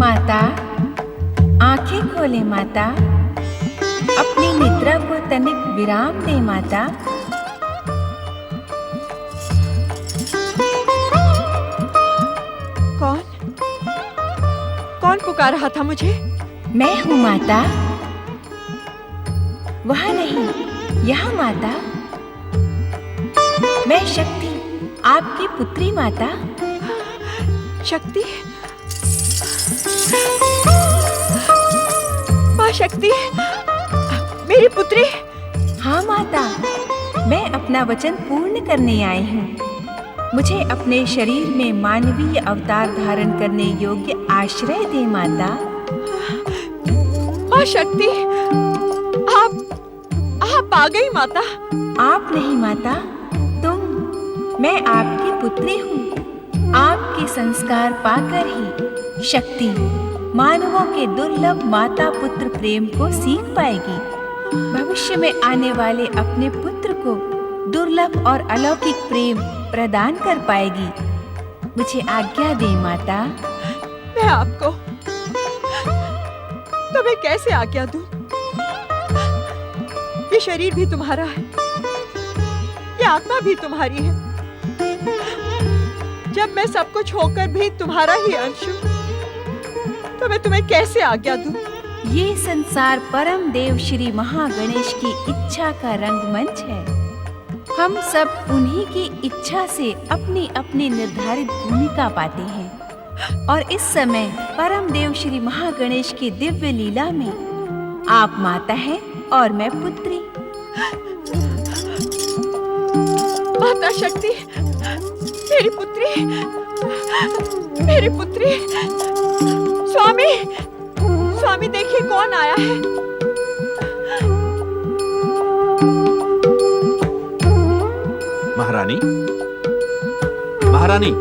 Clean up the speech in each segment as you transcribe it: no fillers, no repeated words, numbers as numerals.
माता, आंखें खोले माता, अपनी निद्रा को तनिक विराम दे माता। कौन कौन पुकार रहा था मुझे? मैं हूँ माता। वहाँ नहीं, यहाँ माता। मैं शक्ति, आपकी पुत्री माता। शक्ति? माँ शक्ति, मेरी पुत्री। हाँ माता, मैं अपना वचन पूर्ण करने आई हूँ। मुझे अपने शरीर में मानवीय अवतार धारण करने योग्य आश्रय दे माता। माँ शक्ति, आप आ गई माता। आप नहीं माता, तुम। मैं आपकी पुत्री हूँ। आपके संस्कार पाकर ही शक्ति मानवों के दुर्लभ माता पुत्र प्रेम को सीख पाएगी। भविष्य में आने वाले अपने पुत्र को दुर्लभ और अलौकिक प्रेम प्रदान कर पाएगी। मुझे आज्ञा दे माता। मैं आपको तुम्हें कैसे आज्ञा दूं? ये शरीर भी तुम्हारा है, ये आत्मा भी तुम्हारी है। जब मैं सब कुछ होकर भी तुम्हारा ही अंश हूं, तो मैं तुम्हें कैसे आज्ञा दूं? ये संसार परम देव श्री महागणेश की इच्छा का रंगमंच है। हम सब उन्हीं की इच्छा से अपनी अपनी निर्धारित भूमिका पाते हैं और इस समय परम देव श्री महागणेश की दिव्य लीला में आप माता हैं और मैं पुत्री। माता शक्ति, मेरी पुत्री, मेरी पुत्री। स्वामी, स्वामी देखिए कौन आया है। महारानी, महारानी,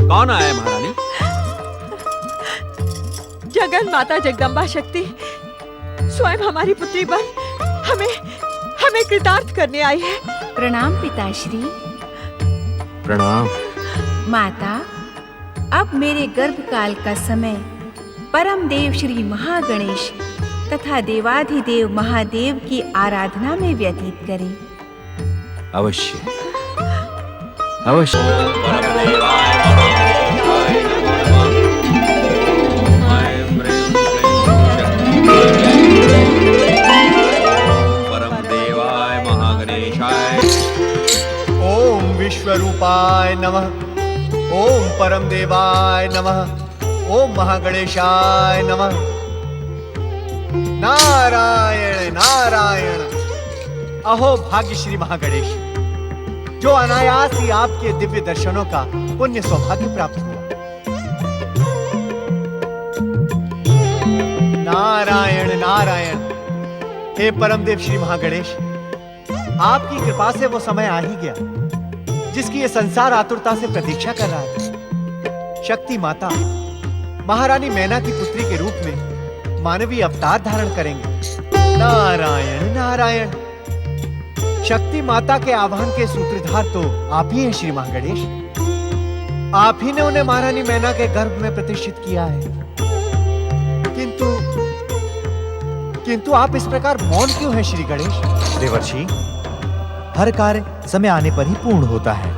कौन आया है महारानी? जगन माता जगदम्बा शक्ति स्वयं हमारी पुत्री बन हमें कृतार्थ करने आई है। प्रणाम पिताश्री। प्रणाम माता। अब मेरे गर्भकाल का समय परम देव श्री महागणेश तथा देवाधिदेव महादेव की आराधना में व्यतीत करें। अवश्य अवश्य। विश्वरूपाय नमः। ओम परम देवाय नमः। ओम महागणेशाय नमः। नारायण नारायण। अहो भाग्य श्री महागणेश, जो अनायास ही आपके दिव्य दर्शनों का पुण्य सौभाग्य प्राप्त हुआ। नारायण नारायण। हे परमदेव श्री महागणेश, आपकी कृपा से वो समय आ ही गया जिसकी ये संसार आतुरता से प्रतीक्षा कर रहा था। शक्ति माता महारानी मैना की पुत्री के रूप में मानवीय अवतार धारण करेंगे। नारायण नारायण। शक्ति माता के आह्वान के सूत्रधार तो आप ही हैं श्री महागणेश। आप ही ने उन्हें महारानी मैना के गर्भ में प्रतिष्ठित किया है। किंतु आप इस प्रकार मौन क्यों हैं श्री गणेश? देवर्षि, हर कार्य समय आने पर ही पूर्ण होता है।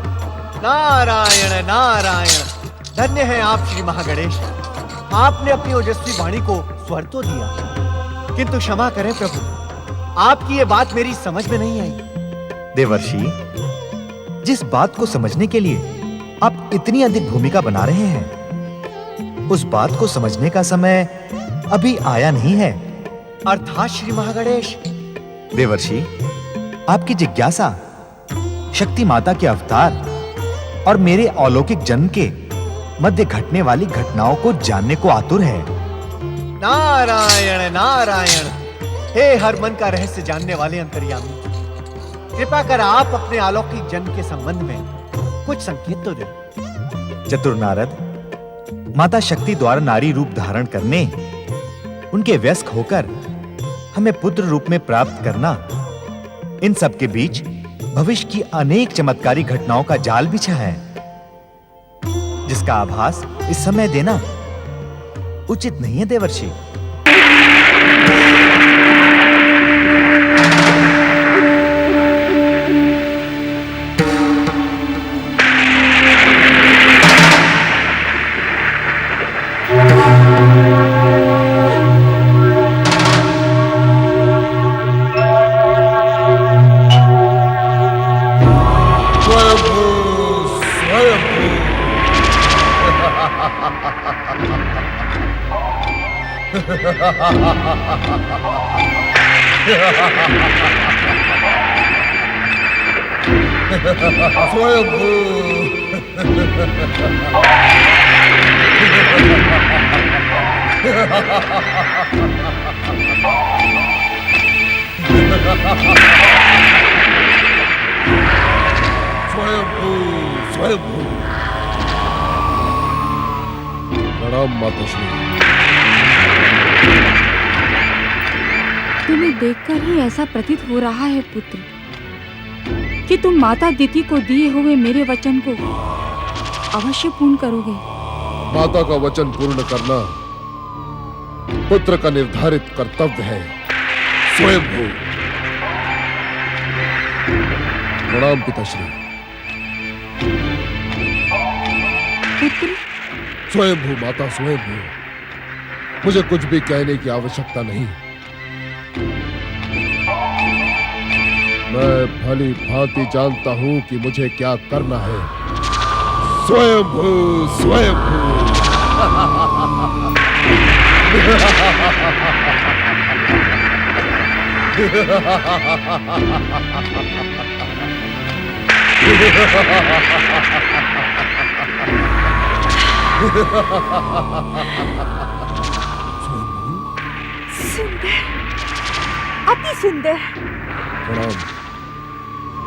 नारायण नारायण। धन्य है आप श्री महागणेश। आपने अपनी ओजस्वी वाणी को स्वर तो दिया, किंतु क्षमा करें प्रभु, आपकी ये बात मेरी समझ में नहीं आई। देवर्षि, जिस बात को समझने के लिए आप इतनी अधिक भूमिका बना रहे हैं, उस बात को समझने का समय अभी आया नहीं है। अर्थात श्री महागणेश? देवर्षि, आपकी जिज्ञासा शक्ति माता के अवतार और मेरे अलौकिक जन्म के मध्य घटने वाली घटनाओं को जानने को आतुर है। नारायण नारायण। हे हर मन का रहस्य जानने वाले अंतर्यामी, कृपा कर आप अपने अलौकिक जन्म के संबंध में कुछ संकेत तो दें। चतुर नारद, माता शक्ति द्वारा नारी रूप धारण करने, उनके वयस्क होकर हमें पुत्र रूप में प्राप्त करना, इन सब के बीच भविष्य की अनेक चमत्कारी घटनाओं का जाल बिछा है, जिसका आभास इस समय देना उचित नहीं है देवर्षि। प्रणाम माताश्री। तुम्हें देखकर ही ऐसा प्रतीत हो रहा है पुत्र कि तुम माता दिति को दिए हुए मेरे वचन को अवश्य पूर्ण करोगे। माता का वचन पूर्ण करना पुत्र का निर्धारित कर्तव्य है। स्वयंभू। प्रणाम पिताश्री। पुत्र, स्वयंभू माता स्वयंभू, मुझे कुछ भी कहने की आवश्यकता नहीं। मैं भली भांति जानता हूं कि मुझे क्या करना है। स्वयंभू स्वयंभू। सुंदर, अति सुंदर। प्रणाम।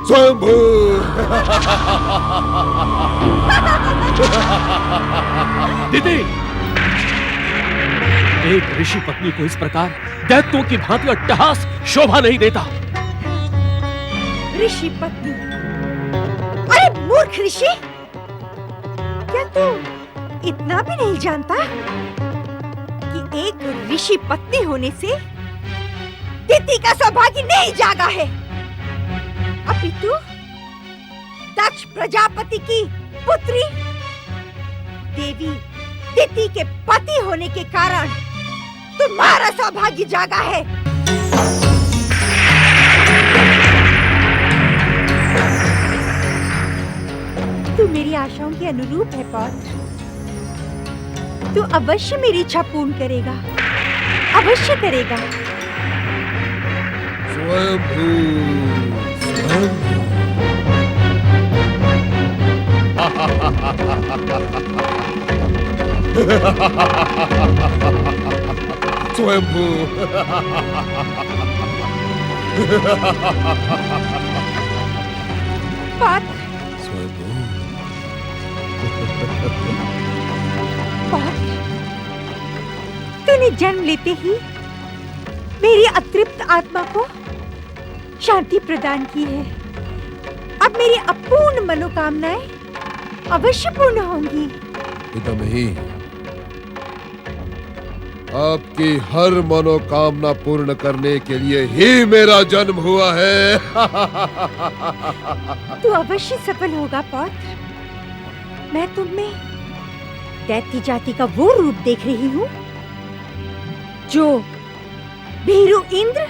स्वयंभू। दीदी, एक ऋषि पत्नी को इस प्रकार दैत्यों की भांति अट्टहास शोभा नहीं देता। ऋषि पत्नी? अरे मूर्ख ऋषि, क्या तू इतना भी नहीं जानता कि एक ऋषि पत्नी होने से दिति का सौभाग्य नहीं जागा है, अपितु दक्ष प्रजापति की पुत्री देवी दिति के पति होने के कारण तुम्हारा सौभाग्य जागा है। तू मेरी आशाओं के अनुरूप है पौत्र। तू अवश्य मेरी इच्छा पूर्ण करेगा, अवश्य करेगा। स्वयंभू स्वयंभू। स्वयंभू। पात्र, स्वयंभू। पात्र, तूने जन्म लेते ही मेरी अतृप्त आत्मा को शांति प्रदान की है। अब मेरी अपूर्ण मनोकामनाएं अवश्य पूर्ण होंगी। पितामही, आपकी हर मनोकामना पूर्ण करने के लिए ही मेरा जन्म हुआ है। तू अवश्य सफल होगा पौत्र। मैं तुम में दैत्य जाति का वो रूप देख रही हूँ जो भीरु इंद्र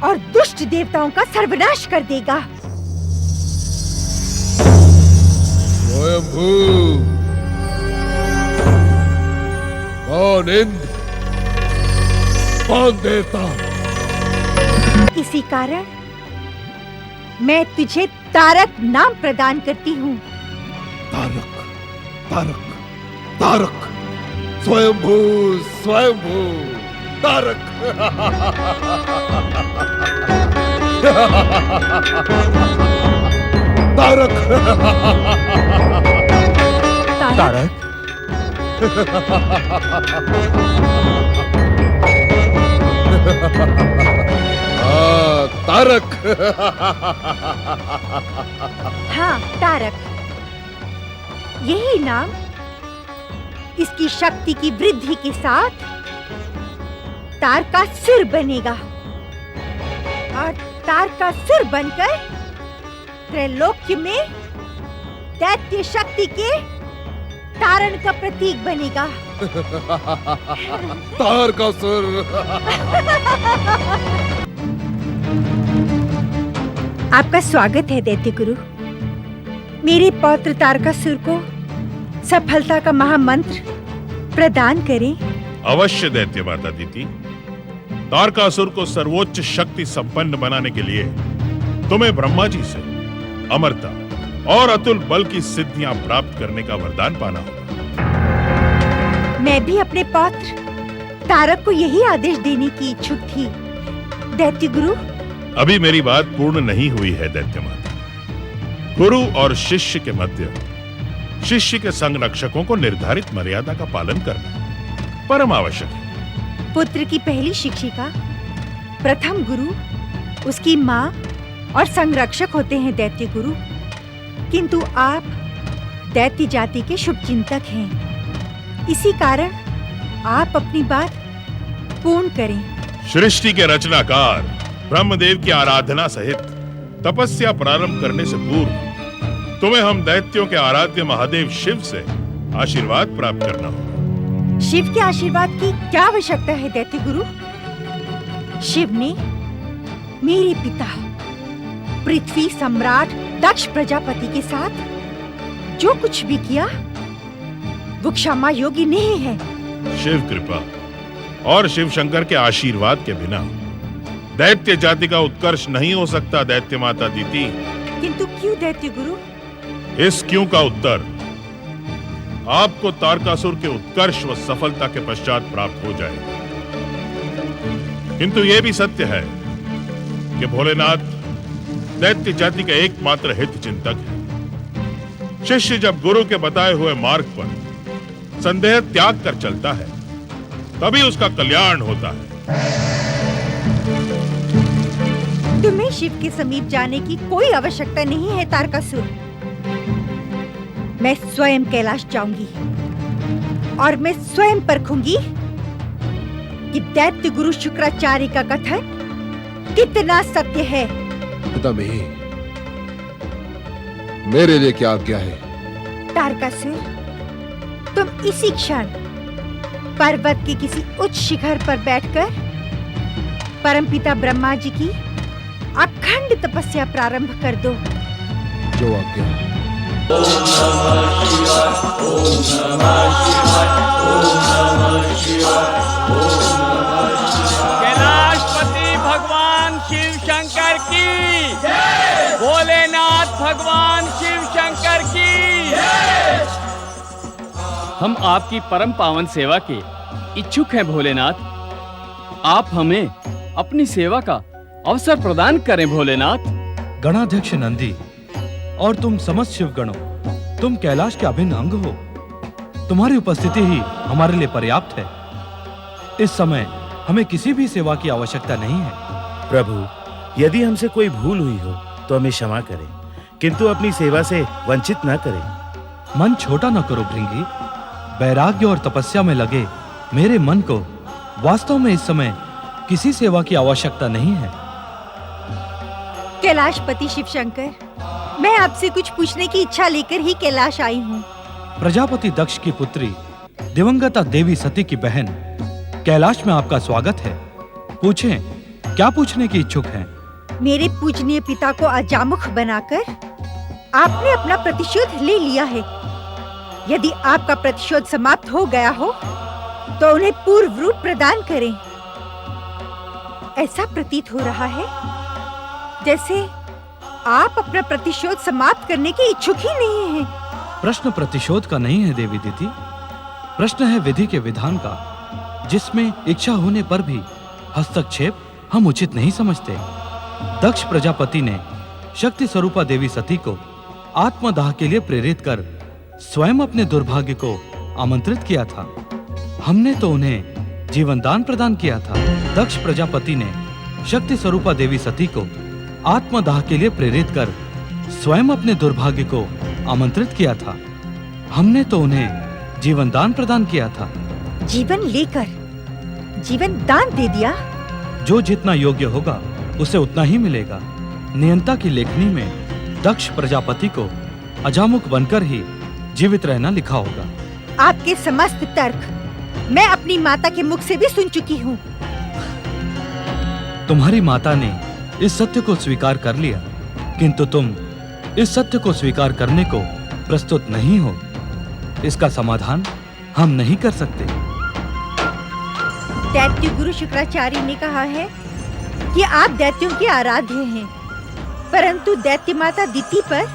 और दुष्ट देवताओं का सर्वनाश कर देगा। स्वयंभू। कौन इंद्र, कौन देवता? इसी कारण मैं तुझे तारक नाम प्रदान करती हूँ। तारक, तारक, तारक। स्वयंभू स्वयंभू तारक। तारक। तारक, तारक। हाँ, तारक। यही नाम इसकी शक्ति की वृद्धि के साथ तारकासुर बनेगा और तारकासुर बनकर त्रैलोक्य में दैत्य शक्ति के तारण का प्रतीक बनेगा। तारकासुर। आपका स्वागत है दैत्य गुरु। मेरे पौत्र तारकासुर को सफलता का महामंत्र प्रदान करें। अवश्य दैत्य माता दीति। तारकासुर को सर्वोच्च शक्ति संपन्न बनाने के लिए तुम्हें ब्रह्मा जी से अमरता और अतुल बल की सिद्धियां प्राप्त करने का वरदान पाना होगा। मैं भी अपने पौत्र तारक को यही आदेश देने की इच्छुक थी दैत्य गुरु। अभी मेरी बात पूर्ण नहीं हुई है दैत्य माता। गुरु और शिष्य के मध्य शिष्य के संग रक्षकों को निर्धारित मर्यादा का पालन करना परम आवश्यक है। पुत्र की पहली शिक्षिका, प्रथम गुरु, उसकी माँ और संरक्षक होते हैं दैत्य गुरु। किंतु आप दैत्य जाति के शुभचिंतक हैं, इसी कारण आप अपनी बात पूर्ण करें। सृष्टि के रचनाकार ब्रह्मदेव की आराधना सहित तपस्या प्रारंभ करने से पूर्व तुम्हें हम दैत्यों के आराध्य महादेव शिव से आशीर्वाद प्राप्त करना होगा। शिव के आशीर्वाद की क्या आवश्यकता है दैत्य गुरु? शिव ने मेरे पिता पृथ्वी सम्राट दक्ष प्रजापति के साथ जो कुछ भी किया वो क्षमा योग्य नहीं है। शिव कृपा और शिव शंकर के आशीर्वाद के बिना दैत्य जाति का उत्कर्ष नहीं हो सकता दैत्य माता दीति। किंतु क्यों दैत्य गुरु? इस क्यों का उत्तर आपको तारकासुर के उत्कर्ष व सफलता के पश्चात प्राप्त हो जाएगा। किंतु यह भी सत्य है कि भोलेनाथ दैत्य जाति का एकमात्र हित चिंतक है। शिष्य जब गुरु के बताए हुए मार्ग पर संदेह त्याग कर चलता है तभी उसका कल्याण होता है। तुम्हें शिव के समीप जाने की कोई आवश्यकता नहीं है तारकासुर। मैं स्वयं कैलाश जाऊंगी और मैं स्वयं परखूंगी कि दैत्य गुरु शुक्राचार्य का कथन कितना सत्य है। पितामही, मेरे लिए क्या आज्ञा है? तारकासुर, तुम इसी क्षण पर्वत के किसी उच्च शिखर पर बैठकर परमपिता ब्रह्मा जी की अखंड तपस्या प्रारंभ कर दो। जो आज्ञा। कैलाशपति भगवान शिव शंकर की, भोलेनाथ भगवान शिव शंकर की। हम आपकी परम पावन सेवा के इच्छुक हैं भोलेनाथ। आप हमें अपनी सेवा का अवसर प्रदान करें भोलेनाथ। गणाध्यक्ष नंदी और तुम समस्त शिवगणों, तुम कैलाश के अभिन्न अंग हो। तुम्हारी उपस्थिति ही हमारे लिए पर्याप्त है। इस समय हमें किसी भी सेवा की आवश्यकता नहीं है। प्रभु, यदि हमसे कोई भूल हुई हो तो हमें क्षमा करें, किंतु अपनी सेवा से वंचित न करें। मन छोटा न करो भृंगी। वैराग्य और तपस्या में लगे मेरे मन को वास्तव में इस समय किसी सेवा की आवश्यकता नहीं है। कैलाशपति शिव शंकर, मैं आपसे कुछ पूछने की इच्छा लेकर ही कैलाश आई हूँ। प्रजापति दक्ष की पुत्री दिवंगता देवी सती की बहन कैलाश में आपका स्वागत है। पूछें, क्या पूछने की इच्छुक हैं? मेरे पूजनीय पिता को अजामुख बनाकर आपने अपना प्रतिशोध ले लिया है। यदि आपका प्रतिशोध समाप्त हो गया हो तो उन्हें पूर्व रूप प्रदान करें। ऐसा प्रतीत हो रहा है जैसे आप अपना प्रतिशोध समाप्त करने के इच्छुक ही नहीं हैं। प्रश्न प्रतिशोध का नहीं है देवी दीदी, प्रश्न है विधि के विधान का, जिसमें इच्छा होने पर भी हस्तक्षेप हम उचित नहीं समझते। दक्ष प्रजापति ने शक्ति स्वरूपा देवी सती को आत्मदाह के लिए प्रेरित कर स्वयं अपने दुर्भाग्य को आमंत्रित किया था। हमने तो उन्हें जीवन दान प्रदान किया था। दक्ष प्रजापति ने शक्ति स्वरूपा देवी सती को आत्मदाह के लिए प्रेरित कर स्वयं अपने दुर्भाग्य को आमंत्रित किया था। हमने तो उन्हें जीवन दान प्रदान किया था। जीवन लेकर जीवन दान दे दिया? जो जितना योग्य होगा उसे उतना ही मिलेगा। नियंता की लेखनी में दक्ष प्रजापति को अजामुख बनकर ही जीवित रहना लिखा होगा। आपके समस्त तर्क मैं अपनी माता के मुख से भी सुन चुकी हूँ। तुम्हारी माता ने इस सत्य को स्वीकार कर लिया, किंतु तुम इस सत्य को स्वीकार करने को प्रस्तुत नहीं हो। इसका समाधान हम नहीं कर सकते। दैत्य गुरु शुक्राचार्य ने कहा है कि आप दैत्यों के आराध्य हैं, परंतु दैत्य माता दिति पर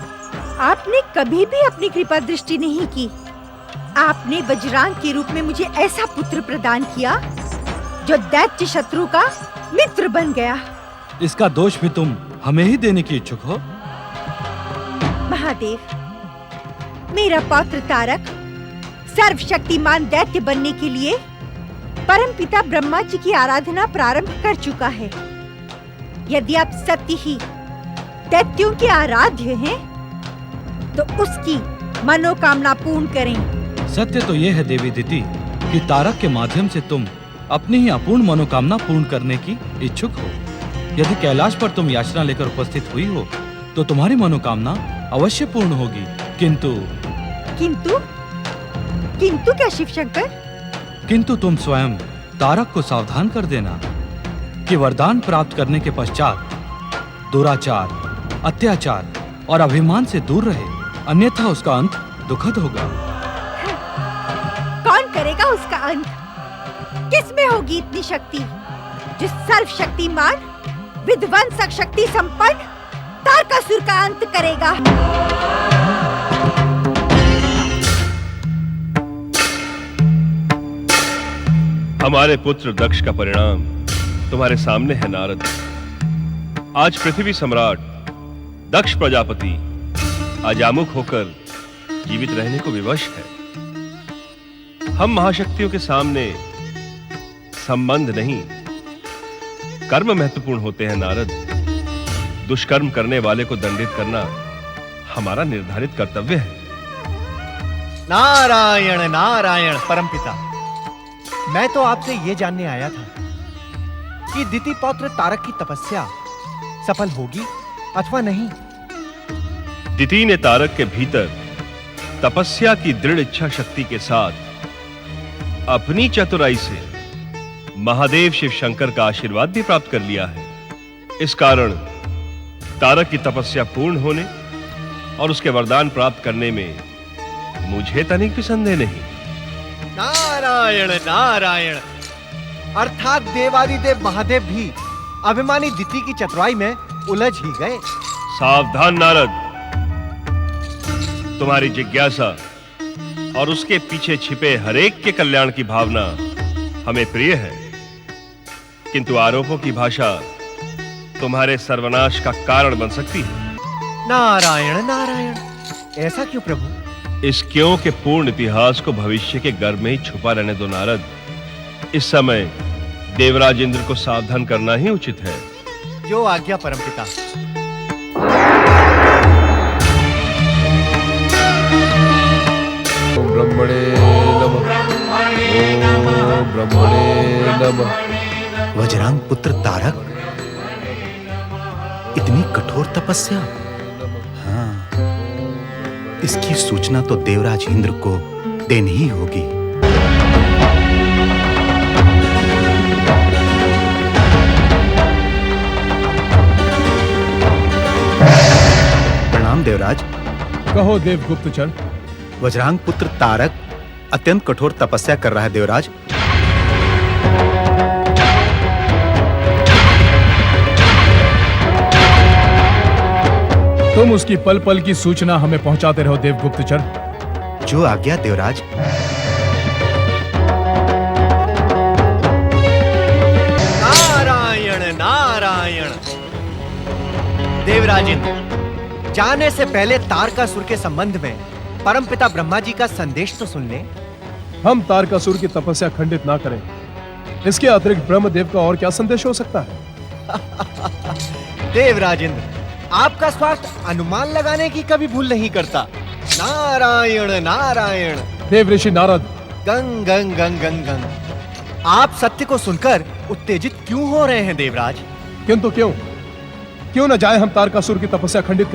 आपने कभी भी अपनी कृपा दृष्टि नहीं की। आपने वज्रांग के रूप में मुझे ऐसा पुत्र प्रदान किया जो दैत्य शत्रु का मित्र बन गया। इसका दोष भी तुम हमें ही देने की इच्छुक हो? महादेव, मेरा पौत्र तारक सर्वशक्तिमान दैत्य बनने के लिए परमपिता ब्रह्मा जी की आराधना प्रारंभ कर चुका है। यदि आप सत्य ही दैत्यों के आराध्य हैं, तो उसकी मनोकामना पूर्ण करें। सत्य तो यह है देवी दिति कि तारक के माध्यम से तुम अपनी ही अपूर्ण मनोकामना पूर्ण करने की इच्छुक हो। यदि कैलाश पर तुम याचना लेकर उपस्थित हुई हो तो तुम्हारी मनोकामना अवश्य पूर्ण होगी। किंतु किंतु किंतु क्या शिव शंकर? किंतु तुम स्वयं तारक को सावधान कर देना कि वरदान प्राप्त करने के पश्चात दुराचार, अत्याचार और अभिमान से दूर रहे, अन्यथा उसका अंत दुखद होगा। कौन करेगा उसका अंत? किसमें होगी इतनी शक्ति जो सर्वशक्तिमान विध्वंसक शक्ति संपन्न तारकासुर का अंत करेगा? हमारे पुत्र दक्ष का परिणाम तुम्हारे सामने है नारद। आज पृथ्वी सम्राट दक्ष प्रजापति अजामुख होकर जीवित रहने को विवश है। हम महाशक्तियों के सामने संबंध नहीं, कर्म महत्वपूर्ण होते हैं नारद। दुष्कर्म करने वाले को दंडित करना हमारा निर्धारित कर्तव्य है। नारायण नारायण परमपिता, मैं तो आपसे यह जानने आया था कि दिति पौत्र तारक की तपस्या सफल होगी अथवा नहीं। दिति ने तारक के भीतर तपस्या की दृढ़ इच्छा शक्ति के साथ अपनी चतुराई से महादेव शिव शंकर का आशीर्वाद भी प्राप्त कर लिया है। इस कारण तारक की तपस्या पूर्ण होने और उसके वरदान प्राप्त करने में मुझे तनिक भी संदेह नहीं। नारायण नारायण, अर्थात देवादिदेव महादेव भी अभिमानी दिति की चतुराई में उलझ ही गए। सावधान नारद, तुम्हारी जिज्ञासा और उसके पीछे छिपे हरेक के कल्याण की भावना हमें प्रिय है, किंतु आरोपों की भाषा तुम्हारे सर्वनाश का कारण बन सकती है। नारायण नारायण, ऐसा क्यों प्रभु? इस क्यों के पूर्ण इतिहास को भविष्य के गर्भ में ही छुपा रहने दो नारद। इस समय देवराज इंद्र को सावधान करना ही उचित है। जो आज्ञा परमपिता। ओम ब्रह्मणे नमः। ओम ब्रह्मणे नमः। वज्रांग पुत्र तारक, इतनी कठोर तपस्या? हाँ, इसकी सूचना तो देवराज इंद्र को देनी ही होगी। प्रणाम देवराज। कहो देवगुप्तचर। वज्रांग पुत्र तारक अत्यंत कठोर तपस्या कर रहा है देवराज। तुम उसकी पल पल की सूचना हमें पहुंचाते रहो देवगुप्तचर। जो आज्ञा देवराज। नारायण नारायण। देवराज इंद्र, जाने से पहले तारकासुर के संबंध में परमपिता ब्रह्मा जी का संदेश तो सुन ले। हम तारकासुर की तपस्या खंडित ना करें, इसके अतिरिक्त ब्रह्मदेव का और क्या संदेश हो सकता है? देवराज इंद्र, आपका स्वार्थ अनुमान लगाने की कभी भूल नहीं करता। नारायण नारायण। देव ऋषि नारद। गंग गंग गंग गंग गंग। आप सत्य को सुनकर उत्तेजित क्यों हो रहे हैं देवराज? किंतु क्यों न जाए हम तारकासुर की तपस्या खंडित करने।